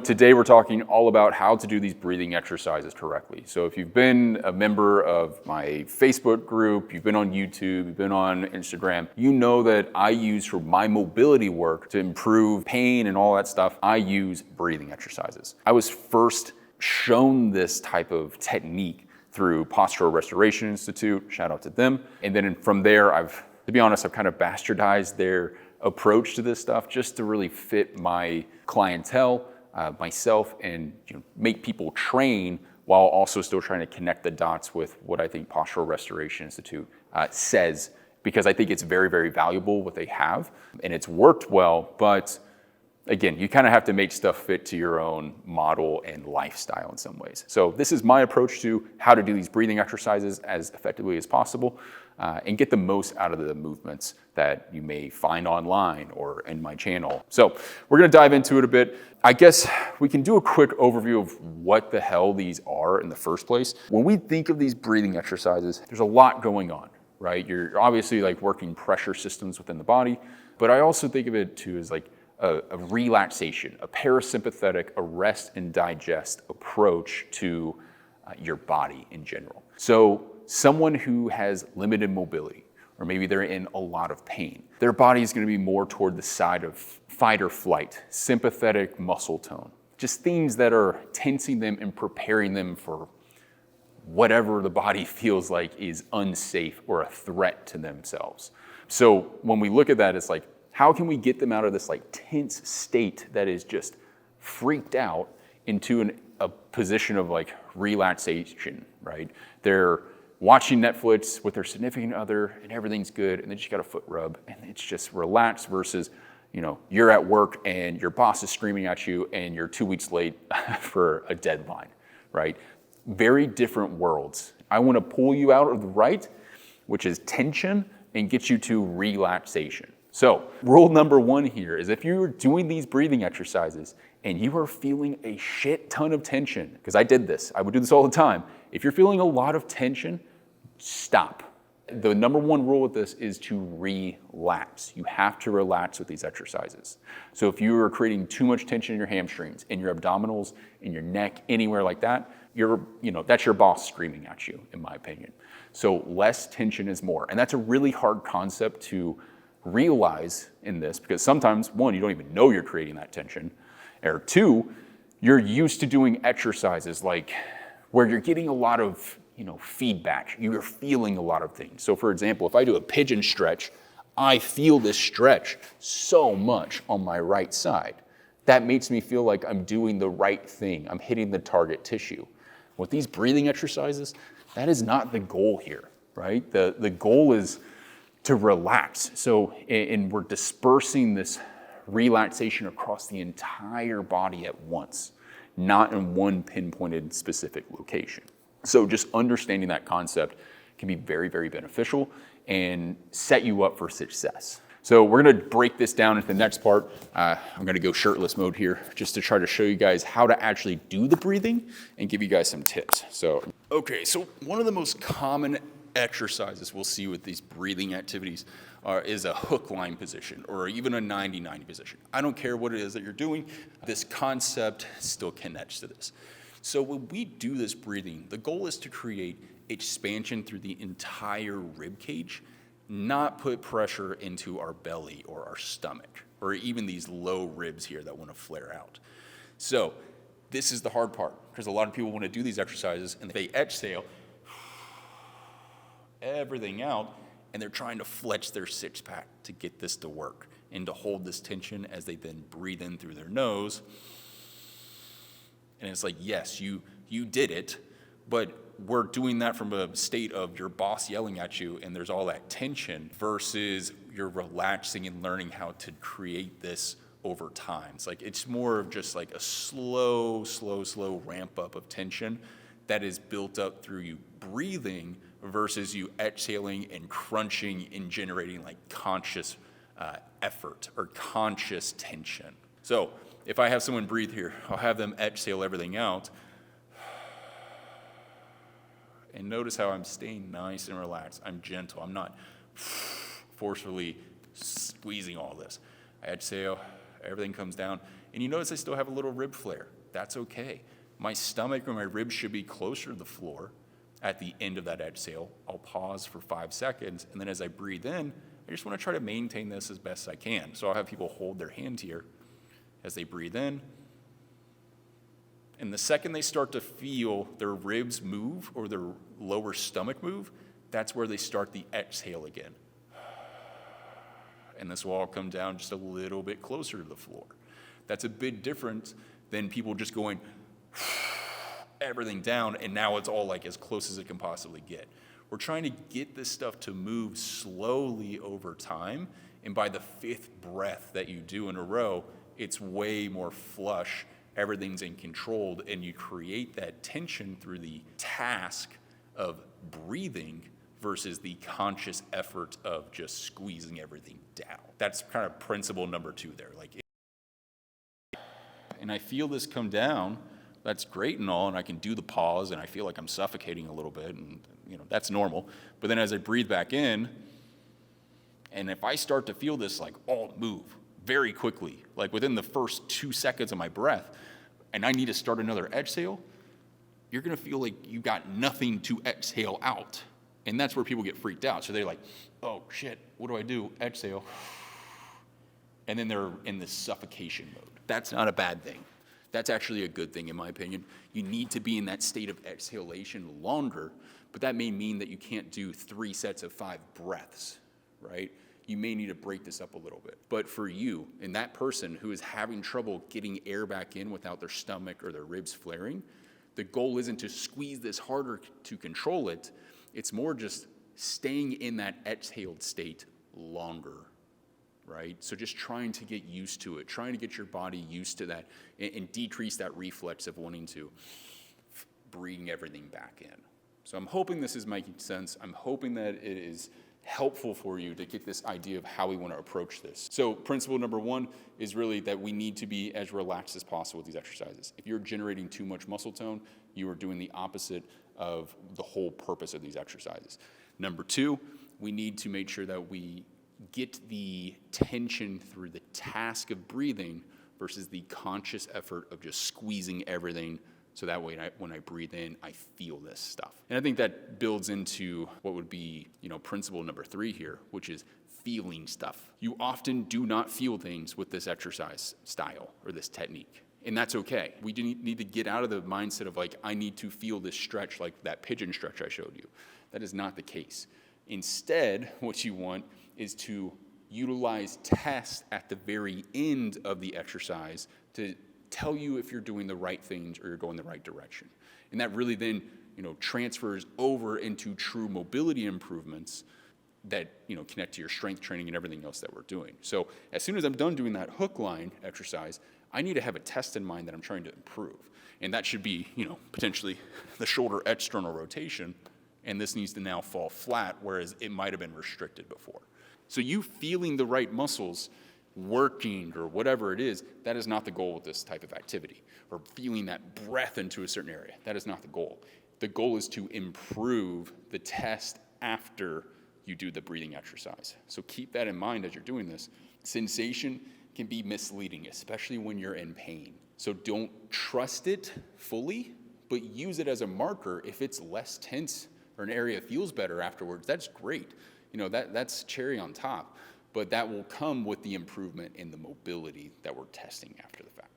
today we're talking all about how to do these breathing exercises correctly. So if you've been a member of my Facebook group, you've been on YouTube, you've been on Instagram, you know that I use for my mobility work to improve pain and all that stuff, I use breathing exercises. I was first shown this type of technique through Postural Restoration Institute, shout out to them. And then from there, to be honest, I've kind of bastardized their approach to this stuff just to really fit my clientele, myself, and make people train while also still trying to connect the dots with what I think Postural Restoration Institute says, because I think it's very, very valuable what they have, and it's worked well, but again, you kind of have to make stuff fit to your own model and lifestyle in some ways. So this is my approach to how to do these breathing exercises as effectively as possible and get the most out of the movements that you may find online or in my channel. So we're gonna dive into it a bit. I guess we can do a quick overview of what the hell these are in the first place. When we think of these breathing exercises, there's a lot going on, right? You're obviously like working pressure systems within the body, but I also think of it too as like a relaxation, a parasympathetic, a rest and digest approach to your body in general. So someone who has limited mobility, or maybe they're in a lot of pain, their body is going to be more toward the side of fight or flight, sympathetic muscle tone, just things that are tensing them and preparing them for whatever the body feels like is unsafe or a threat to themselves. So when we look at that, it's like, how can we get them out of this like tense state that is just freaked out into a position of like relaxation, right? They're watching Netflix with their significant other and everything's good and they just got a foot rub and it's just relaxed versus, you're at work and your boss is screaming at you and you're 2 weeks late for a deadline, right? Very different worlds. I want to pull you out of the right, which is tension, and get you to relaxation. So rule number one here is if you're doing these breathing exercises and you are feeling a shit ton of tension, because I did this, I would do this all the time. If you're feeling a lot of tension, stop. The number one rule with this is to relax. You have to relax with these exercises. So if you are creating too much tension in your hamstrings, in your abdominals, in your neck, anywhere like that, that's your boss screaming at you, in my opinion. So less tension is more. And that's a really hard concept to realize in this, because sometimes, one, you don't even know you're creating that tension, or two, you're used to doing exercises like where you're getting a lot of feedback, you're feeling a lot of things. So for example, if I do a pigeon stretch, I feel this stretch so much on my right side. That makes me feel like I'm doing the right thing, I'm hitting the target tissue. With these breathing exercises, that is not the goal here, right? The goal is to relax. So, and we're dispersing this relaxation across the entire body at once, not in one pinpointed specific location. So just understanding that concept can be very, very beneficial and set you up for success. So we're gonna break this down into the next part. I'm gonna go shirtless mode here just to try to show you guys how to actually do the breathing and give you guys some tips. So one of the most common exercises we'll see with these breathing activities is a hook line position or even a 90-90 position. I don't care what it is that you're doing, this concept still connects to this. So when we do this breathing, the goal is to create expansion through the entire rib cage, not put pressure into our belly or our stomach, or even these low ribs here that want to flare out. So this is the hard part, because a lot of people want to do these exercises and they exhale everything out, and they're trying to flex their six-pack to get this to work and to hold this tension as they then breathe in through their nose. And it's like, yes, you did it, but we're doing that from a state of your boss yelling at you and there's all that tension versus you're relaxing and learning how to create this over time. It's more of just like a slow ramp up of tension that is built up through you breathing versus you exhaling and crunching and generating like conscious effort or conscious tension. So if I have someone breathe here, I'll have them exhale everything out. And notice how I'm staying nice and relaxed. I'm gentle. I'm not forcefully squeezing all this. I exhale, everything comes down. And you notice I still have a little rib flare. That's okay. My stomach or my ribs should be closer to the floor at the end of that exhale. I'll pause for 5 seconds, and then as I breathe in, I just want to try to maintain this as best I can. So I'll have people hold their hand here as they breathe in. And the second they start to feel their ribs move or their lower stomach move, that's where they start the exhale again. And this will all come down just a little bit closer to the floor. That's a big difference than people just going everything down, and now it's all like as close as it can possibly get. We're trying to get this stuff to move slowly over time, and by the 5th breath that you do in a row, it's way more flush, everything's in control, and you create that tension through the task of breathing versus the conscious effort of just squeezing everything down. That's kind of principle number 2 there. And I feel this come down, that's great and all, and I can do the pause, and I feel like I'm suffocating a little bit, and that's normal. But then as I breathe back in, and if I start to feel this like all move very quickly, like within the first 2 seconds of my breath, and I need to start another exhale, you're gonna feel like you got nothing to exhale out. And that's where people get freaked out. So they're like, oh shit, what do I do? Exhale. And then they're in this suffocation mode. That's not a bad thing. That's actually a good thing in my opinion. You need to be in that state of exhalation longer, but that may mean that you can't do 3 sets of 5 breaths, right? You may need to break this up a little bit. But for you and that person who is having trouble getting air back in without their stomach or their ribs flaring, the goal isn't to squeeze this harder to control it. It's more just staying in that exhaled state longer, right? So just trying to get used to it, trying to get your body used to that and decrease that reflex of wanting to bring everything back in. So I'm hoping this is making sense. I'm hoping that it is helpful for you to get this idea of how we want to approach this. So principle number 1 is really that we need to be as relaxed as possible with these exercises. If you're generating too much muscle tone, you are doing the opposite of the whole purpose of these exercises. Number 2, we need to make sure that we get the tension through the task of breathing versus the conscious effort of just squeezing everything so that way when I breathe in, I feel this stuff. And I think that builds into what would be, principle number 3 here, which is feeling stuff. You often do not feel things with this exercise style or this technique. And that's okay. We do need to get out of the mindset of like, I need to feel this stretch like that pigeon stretch I showed you. That is not the case. Instead, what you want is to utilize tests at the very end of the exercise to tell you if you're doing the right things or you're going the right direction. And that really then, transfers over into true mobility improvements that, connect to your strength training and everything else that we're doing. So as soon as I'm done doing that hook line exercise, I need to have a test in mind that I'm trying to improve. And that should be, potentially the shoulder external rotation. And this needs to now fall flat, whereas it might have been restricted before. So you feeling the right muscles working or whatever it is, that is not the goal with this type of activity. Or feeling that breath into a certain area, that is not the goal. The goal is to improve the test after you do the breathing exercise. So keep that in mind as you're doing this. Sensation can be misleading, especially when you're in pain. So don't trust it fully, but use it as a marker. If it's less tense or an area feels better afterwards, that's great. That's cherry on top, but that will come with the improvement in the mobility that we're testing after the fact.